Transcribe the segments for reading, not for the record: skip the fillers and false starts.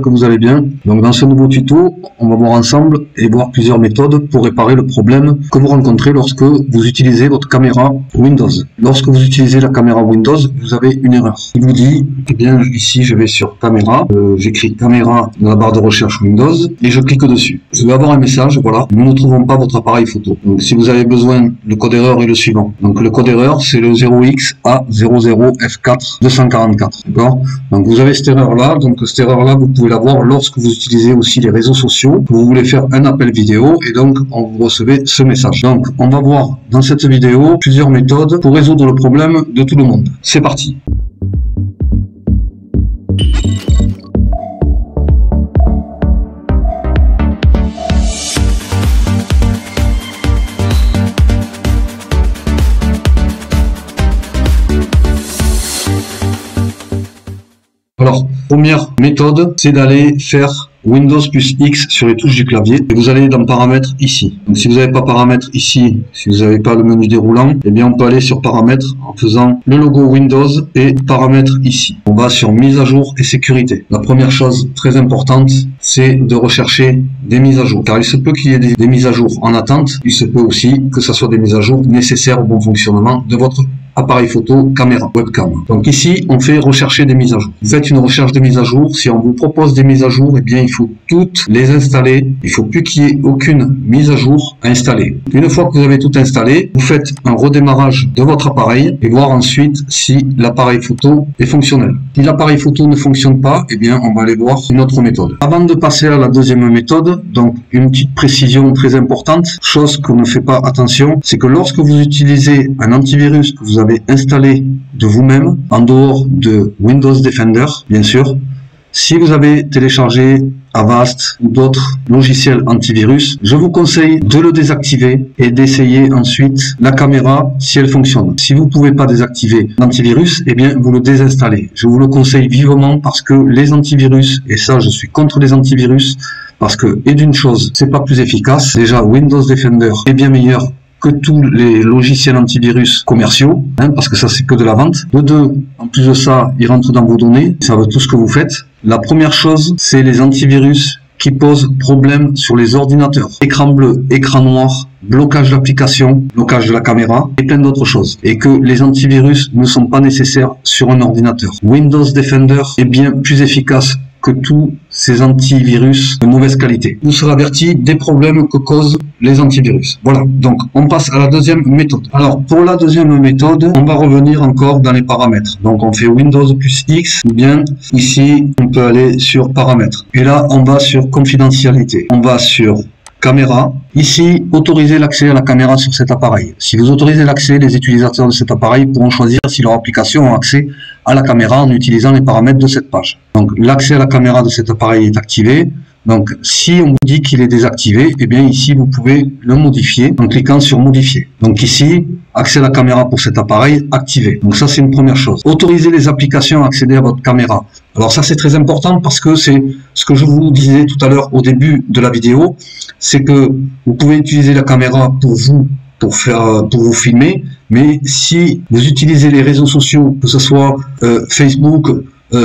que vous allez bien. Donc dans ce nouveau tuto, on va voir ensemble et voir plusieurs méthodes pour réparer le problème que vous rencontrez lorsque vous utilisez votre caméra Windows. Lorsque vous utilisez la caméra Windows, vous avez une erreur. Il vous dit, eh bien ici je vais sur caméra, j'écris caméra dans la barre de recherche Windows et je clique dessus. Je vais avoir un message, voilà, nous ne trouvons pas votre appareil photo. Donc si vous avez besoin, le code erreur est le suivant. Donc le code erreur c'est le 0xA00F4 244. D'accord? Donc vous avez cette erreur là, donc cette erreur là vous pouvez l'avoir lorsque vous utilisez aussi les réseaux sociaux, vous voulez faire un appel vidéo et donc vous recevez ce message. Donc on va voir dans cette vidéo plusieurs méthodes pour résoudre le problème de tout le monde. C'est parti. Alors, première méthode, c'est d'aller faire Windows plus X sur les touches du clavier et vous allez dans paramètres ici. Donc si vous n'avez pas paramètres ici, si vous n'avez pas le menu déroulant, eh bien on peut aller sur paramètres en faisant le logo Windows et paramètres ici. On va sur mise à jour et sécurité. La première chose très importante, c'est de rechercher des mises à jour. Car il se peut qu'il y ait des mises à jour en attente, il se peut aussi que ce soit des mises à jour nécessaires au bon fonctionnement de votre appareil photo, caméra, webcam. Donc ici, on fait rechercher des mises à jour. Vous faites une recherche de mise à jour. Si on vous propose des mises à jour, eh bien, il faut toutes les installer. Il faut plus qu'il y ait aucune mise à jour à installer. Une fois que vous avez tout installé, vous faites un redémarrage de votre appareil et voir ensuite si l'appareil photo est fonctionnel. Si l'appareil photo ne fonctionne pas, eh bien, on va aller voir une autre méthode. Avant de passer à la deuxième méthode, donc une petite précision très importante, chose qu'on ne fait pas attention, c'est que lorsque vous utilisez un antivirus que vous avez installé de vous-même, en dehors de Windows Defender, bien sûr, si vous avez téléchargé Avast ou d'autres logiciels antivirus, je vous conseille de le désactiver et d'essayer ensuite la caméra si elle fonctionne. Si vous ne pouvez pas désactiver l'antivirus, eh bien vous le désinstallez. Je vous le conseille vivement parce que les antivirus, et ça je suis contre les antivirus, parce que, et d'une chose, c'est pas plus efficace. Déjà Windows Defender est bien meilleur que tous les logiciels antivirus commerciaux, parce que ça c'est que de la vente. De deux, en plus de ça, ils rentrent dans vos données, ils savent tout ce que vous faites. La première chose, c'est les antivirus qui posent problème sur les ordinateurs. Écran bleu, écran noir, blocage d'application, blocage de la caméra et plein d'autres choses. Et que les antivirus ne sont pas nécessaires sur un ordinateur. Windows Defender est bien plus efficace que tous ces antivirus de mauvaise qualité. Vous serez averti des problèmes que causent les antivirus. Voilà, donc on passe à la deuxième méthode. Alors pour la deuxième méthode, on va revenir encore dans les paramètres. Donc on fait Windows plus X, ou bien ici on peut aller sur paramètres. Et là on va sur confidentialité. On va sur caméra. Ici, autoriser l'accès à la caméra sur cet appareil. Si vous autorisez l'accès, les utilisateurs de cet appareil pourront choisir si leur application a accès à la caméra en utilisant les paramètres de cette page. Donc l'accès à la caméra de cet appareil est activé. Donc si on vous dit qu'il est désactivé, eh bien ici vous pouvez le modifier en cliquant sur modifier. Donc ici, accès à la caméra pour cet appareil activé. Donc ça c'est une première chose. Autoriser les applications à accéder à votre caméra. Alors ça c'est très important parce que c'est ce que je vous disais tout à l'heure au début de la vidéo, c'est que vous pouvez utiliser la caméra pour vous filmer, mais si vous utilisez les réseaux sociaux, que ce soit Facebook,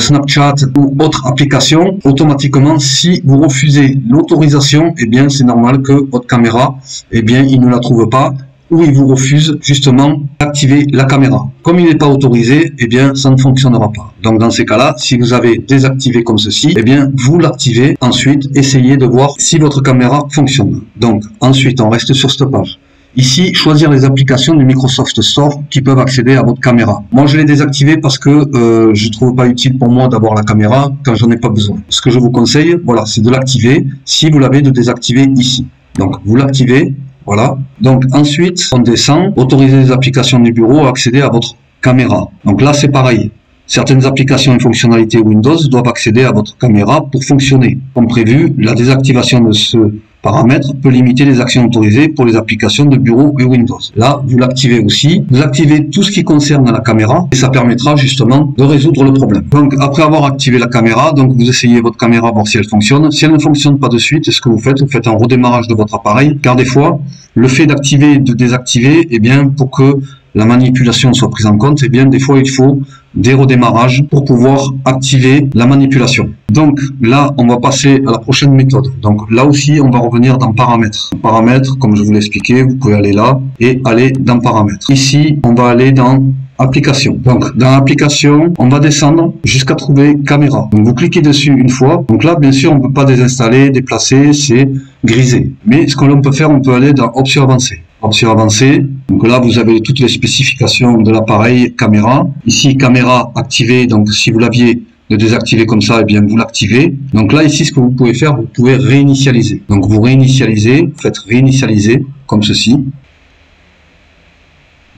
Snapchat ou autre application, automatiquement, si vous refusez l'autorisation, eh bien, c'est normal que votre caméra, eh bien, il ne la trouve pas ou il vous refuse justement d'activer la caméra. Comme il n'est pas autorisé, eh bien, ça ne fonctionnera pas. Donc, dans ces cas-là, si vous avez désactivé comme ceci, eh bien, vous l'activez. Ensuite, essayez de voir si votre caméra fonctionne. Donc, ensuite, on reste sur cette page. Ici, choisir les applications du Microsoft Store qui peuvent accéder à votre caméra. Moi, je l'ai désactivé parce que je ne trouve pas utile pour moi d'avoir la caméra quand j'en ai pas besoin. Ce que je vous conseille, voilà, c'est de l'activer. Si vous l'avez, de désactiver ici. Donc, vous l'activez, voilà. Donc, ensuite, on descend, autoriser les applications du bureau à accéder à votre caméra. Donc là, c'est pareil. Certaines applications et fonctionnalités Windows doivent accéder à votre caméra pour fonctionner. Comme prévu, la désactivation de ce paramètre peut limiter les actions autorisées pour les applications de bureau et Windows. Là, vous l'activez aussi. Vous activez tout ce qui concerne la caméra et ça permettra justement de résoudre le problème. Donc, après avoir activé la caméra, donc vous essayez votre caméra, voir si elle fonctionne. Si elle ne fonctionne pas de suite, ce que vous faites un redémarrage de votre appareil, car des fois, le fait d'activer et de désactiver, eh bien, pour que la manipulation soit prise en compte, eh bien, des fois, il faut des redémarrages pour pouvoir activer la manipulation. Donc là, on va passer à la prochaine méthode. Donc là aussi, on va revenir dans paramètres. Paramètres, comme je vous l'ai expliqué, vous pouvez aller là et aller dans paramètres. Ici, on va aller dans application. Donc dans application, on va descendre jusqu'à trouver caméra. Donc vous cliquez dessus une fois. Donc là, bien sûr, on ne peut pas désinstaller, déplacer, c'est grisé. Mais ce que l'on peut faire, on peut aller dans options avancées. Options avancées. Donc là, vous avez toutes les spécifications de l'appareil caméra. Ici, caméra activée. Donc si vous l'aviez de désactiver comme ça, et bien vous l'activez. Donc là, ici, ce que vous pouvez faire, vous pouvez réinitialiser. Donc vous réinitialisez, vous faites réinitialiser comme ceci.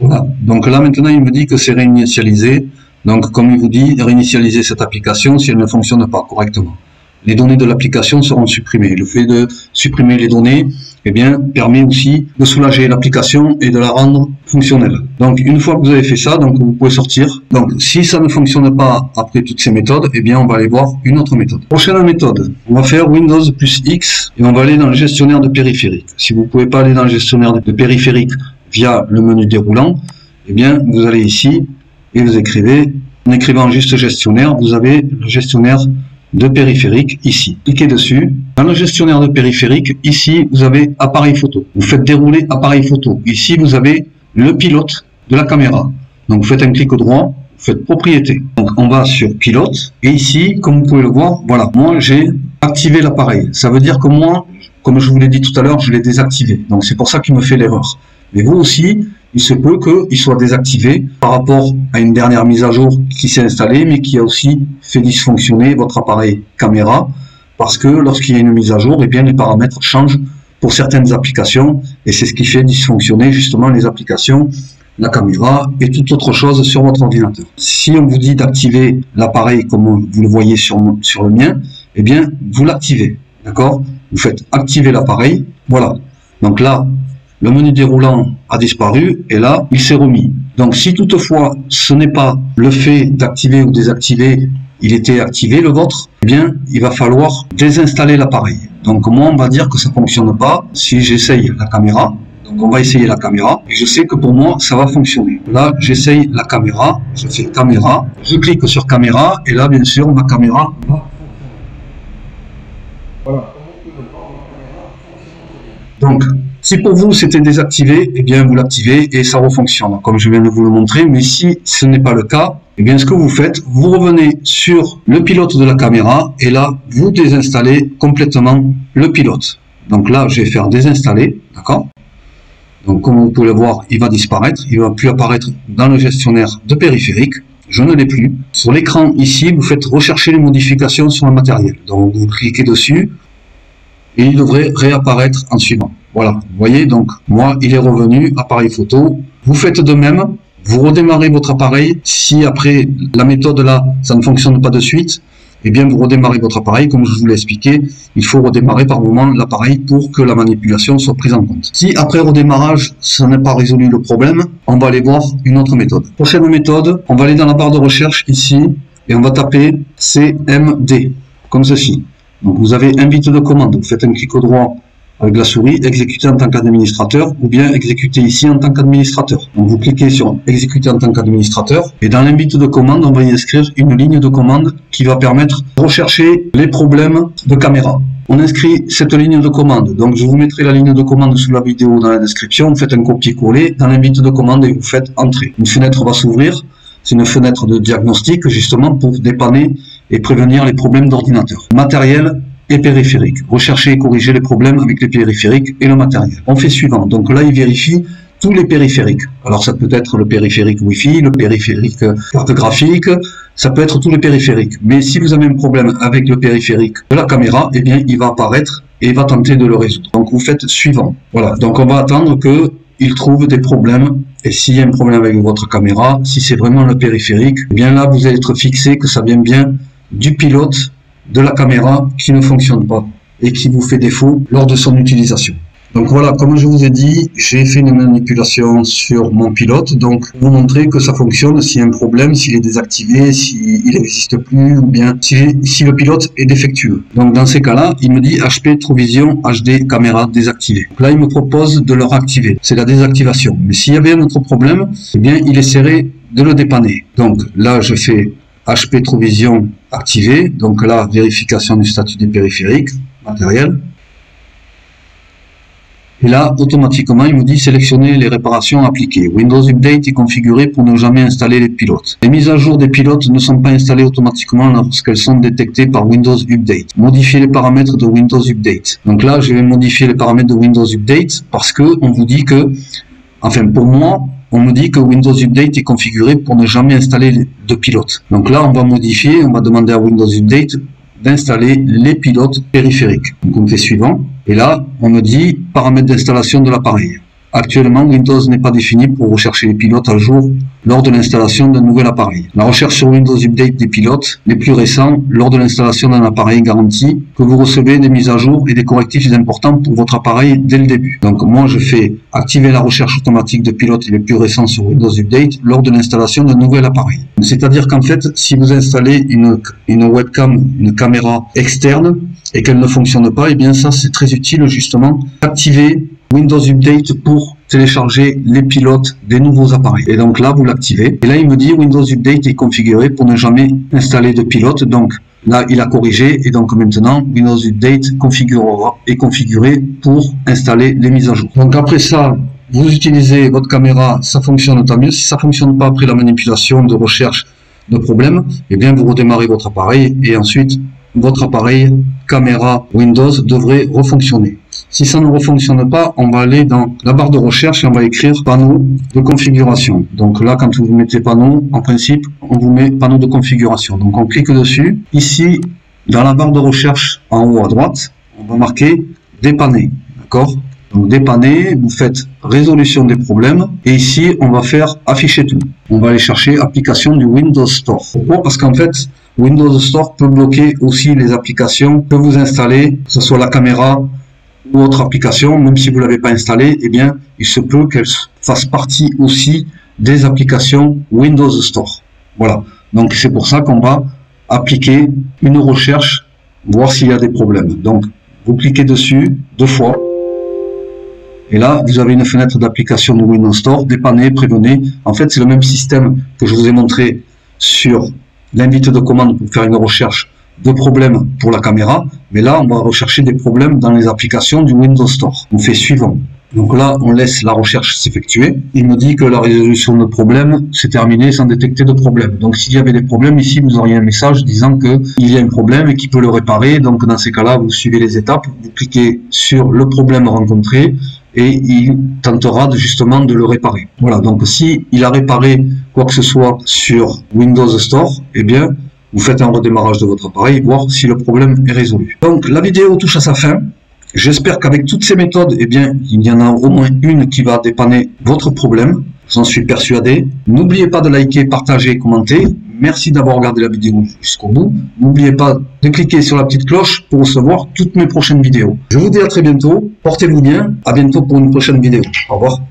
Voilà. Donc là maintenant il me dit que c'est réinitialisé. Donc comme il vous dit, réinitialiser cette application si elle ne fonctionne pas correctement. Les données de l'application seront supprimées. Le fait de supprimer les données, eh bien, permet aussi de soulager l'application et de la rendre fonctionnelle. Donc une fois que vous avez fait ça, donc vous pouvez sortir. Donc si ça ne fonctionne pas après toutes ces méthodes, eh bien on va aller voir une autre méthode. Prochaine méthode, on va faire Windows plus X et on va aller dans le gestionnaire de périphériques. Si vous ne pouvez pas aller dans le gestionnaire de périphériques via le menu déroulant, eh bien vous allez ici et vous écrivez, en écrivant juste gestionnaire, vous avez le gestionnaire de périphérique ici. Cliquez dessus. Dans le gestionnaire de périphérique, ici vous avez appareil photo. Vous faites dérouler appareil photo. Ici vous avez le pilote de la caméra. Donc vous faites un clic droit, vous faites propriété. Donc on va sur pilote et ici, comme vous pouvez le voir, voilà, moi j'ai activé l'appareil. Ça veut dire que moi, comme je vous l'ai dit tout à l'heure, je l'ai désactivé. Donc c'est pour ça qu'il me fait l'erreur. Mais vous aussi, il se peut qu'il soit désactivé par rapport à une dernière mise à jour qui s'est installée, mais qui a aussi fait dysfonctionner votre appareil caméra, parce que lorsqu'il y a une mise à jour, eh bien les paramètres changent pour certaines applications, et c'est ce qui fait dysfonctionner justement les applications, la caméra et toute autre chose sur votre ordinateur. Si on vous dit d'activer l'appareil comme vous le voyez sur le mien, eh bien vous l'activez, d'accord? Vous faites activer l'appareil, voilà. Donc là, le menu déroulant a disparu et là, il s'est remis. Donc si toutefois ce n'est pas le fait d'activer ou désactiver, il était activé le vôtre, eh bien il va falloir désinstaller l'appareil. Donc moi on va dire que ça ne fonctionne pas si j'essaye la caméra. Donc on va essayer la caméra et je sais que pour moi ça va fonctionner. Là j'essaye la caméra, je fais caméra, je clique sur caméra et là bien sûr ma caméra va. Voilà. Donc, si pour vous c'était désactivé, eh bien vous l'activez et ça refonctionne, comme je viens de vous le montrer. Mais si ce n'est pas le cas, eh bien ce que vous faites, vous revenez sur le pilote de la caméra et là, vous désinstallez complètement le pilote. Donc là, je vais faire désinstaller, d'accord? Donc comme vous pouvez le voir, il va disparaître, il ne va plus apparaître dans le gestionnaire de périphérique. Je ne l'ai plus. Sur l'écran ici, vous faites rechercher les modifications sur le matériel. Donc vous cliquez dessus. Et il devrait réapparaître en suivant. Voilà, vous voyez, donc moi il est revenu, appareil photo. Vous faites de même, vous redémarrez votre appareil. Si après la méthode là, ça ne fonctionne pas de suite, eh bien vous redémarrez votre appareil. Comme je vous l'ai expliqué, il faut redémarrer par moment l'appareil pour que la manipulation soit prise en compte. Si après redémarrage, ça n'a pas résolu le problème, on va aller voir une autre méthode. Prochaine méthode, on va aller dans la barre de recherche ici et on va taper CMD, comme ceci. Donc vous avez invite de commande, vous faites un clic droit avec la souris, exécuter en tant qu'administrateur ou bien exécuter ici en tant qu'administrateur. Donc vous cliquez sur exécuter en tant qu'administrateur et dans l'invite de commande, on va y inscrire une ligne de commande qui va permettre de rechercher les problèmes de caméra. On inscrit cette ligne de commande, donc je vous mettrai la ligne de commande sous la vidéo dans la description, vous faites un copier-coller dans l'invite de commande et vous faites entrer. Une fenêtre va s'ouvrir. C'est une fenêtre de diagnostic justement pour dépanner et prévenir les problèmes d'ordinateur. Matériel et périphérique. Rechercher et corriger les problèmes avec les périphériques et le matériel. On fait suivant. Donc là, il vérifie tous les périphériques. Alors ça peut être le périphérique Wi-Fi, le périphérique carte graphique, ça peut être tous les périphériques. Mais si vous avez un problème avec le périphérique de la caméra, eh bien il va apparaître et il va tenter de le résoudre. Donc vous faites suivant. Voilà. Donc on va attendre que il trouve des problèmes, et s'il y a un problème avec votre caméra, si c'est vraiment le périphérique, eh bien là vous allez être fixé que ça vient bien du pilote de la caméra qui ne fonctionne pas et qui vous fait défaut lors de son utilisation. Donc voilà, comme je vous ai dit, j'ai fait une manipulation sur mon pilote, donc pour vous montrer que ça fonctionne s'il y a un problème, s'il est désactivé, s'il n'existe plus, ou bien si le pilote est défectueux. Donc dans ces cas-là, il me dit HP TrueVision HD caméra désactivée. Donc là, il me propose de le réactiver, c'est la désactivation. Mais s'il y avait un autre problème, eh bien il essaierait de le dépanner. Donc là, je fais HP Trovision activé. Donc là, vérification du statut des périphériques, matériel. Et là, automatiquement, il me dit sélectionner les réparations appliquées. Windows Update est configuré pour ne jamais installer les pilotes. Les mises à jour des pilotes ne sont pas installées automatiquement lorsqu'elles sont détectées par Windows Update. Modifier les paramètres de Windows Update. Donc là, je vais modifier les paramètres de Windows Update parce que on vous dit que, enfin pour moi, on me dit que Windows Update est configuré pour ne jamais installer de pilotes. Donc là, on va modifier, on va demander à Windows Update d'installer les pilotes périphériques. Donc on fait suivant. Et là, on me dit paramètres d'installation de l'appareil. Actuellement, Windows n'est pas défini pour rechercher les pilotes à jour lors de l'installation d'un nouvel appareil. La recherche sur Windows Update des pilotes les plus récents lors de l'installation d'un appareil garantit que vous recevez des mises à jour et des correctifs importants pour votre appareil dès le début. Donc moi, je fais activer la recherche automatique de pilotes les plus récents sur Windows Update lors de l'installation d'un nouvel appareil. C'est-à-dire qu'en fait, si vous installez une webcam, une caméra externe et qu'elle ne fonctionne pas, et bien ça c'est très utile justement d'activer Windows Update pour télécharger les pilotes des nouveaux appareils. Et donc là, vous l'activez. Et là, il me dit Windows Update est configuré pour ne jamais installer de pilote. Donc là, il a corrigé. Et donc maintenant, Windows Update est configuré pour installer les mises à jour. Donc après ça, vous utilisez votre caméra, ça fonctionne tant mieux. Si ça fonctionne pas après la manipulation de recherche de problèmes, eh bien vous redémarrez votre appareil et ensuite votre appareil caméra Windows devrait refonctionner. Si ça ne refonctionne pas, on va aller dans la barre de recherche et on va écrire panneau de configuration. Donc là, quand vous mettez panneau, en principe, on vous met panneau de configuration. Donc on clique dessus. Ici, dans la barre de recherche en haut à droite, on va marquer dépanner. D'accord? Donc dépanner, vous faites résolution des problèmes et ici on va faire afficher tout. On va aller chercher application du Windows Store. Pourquoi? Parce qu'en fait Windows Store peut bloquer aussi les applications que vous installez, que ce soit la caméra ou autre application, même si vous l'avez pas installée, eh bien il se peut qu'elle fasse partie aussi des applications Windows Store. Voilà. Donc c'est pour ça qu'on va appliquer une recherche, voir s'il y a des problèmes. Donc vous cliquez dessus 2 fois. Et là, vous avez une fenêtre d'application de Windows Store, dépanner, prévenez. En fait, c'est le même système que je vous ai montré sur l'invite de commande pour faire une recherche de problèmes pour la caméra. Mais là, on va rechercher des problèmes dans les applications du Windows Store. On fait suivant. Donc là, on laisse la recherche s'effectuer. Il me dit que la résolution de problème s'est terminée sans détecter de problème. Donc s'il y avait des problèmes, ici, vous auriez un message disant qu'il y a un problème et qu'il peut le réparer. Donc dans ces cas-là, vous suivez les étapes, vous cliquez sur le problème rencontré et il tentera justement de le réparer. Voilà, donc si il a réparé quoi que ce soit sur Windows Store, eh bien, vous faites un redémarrage de votre appareil, voir si le problème est résolu. Donc la vidéo touche à sa fin. J'espère qu'avec toutes ces méthodes, eh bien, il y en a au moins une qui va dépanner votre problème. J'en suis persuadé. N'oubliez pas de liker, partager, commenter. Merci d'avoir regardé la vidéo jusqu'au bout. N'oubliez pas de cliquer sur la petite cloche pour recevoir toutes mes prochaines vidéos. Je vous dis à très bientôt. Portez-vous bien. À bientôt pour une prochaine vidéo. Au revoir.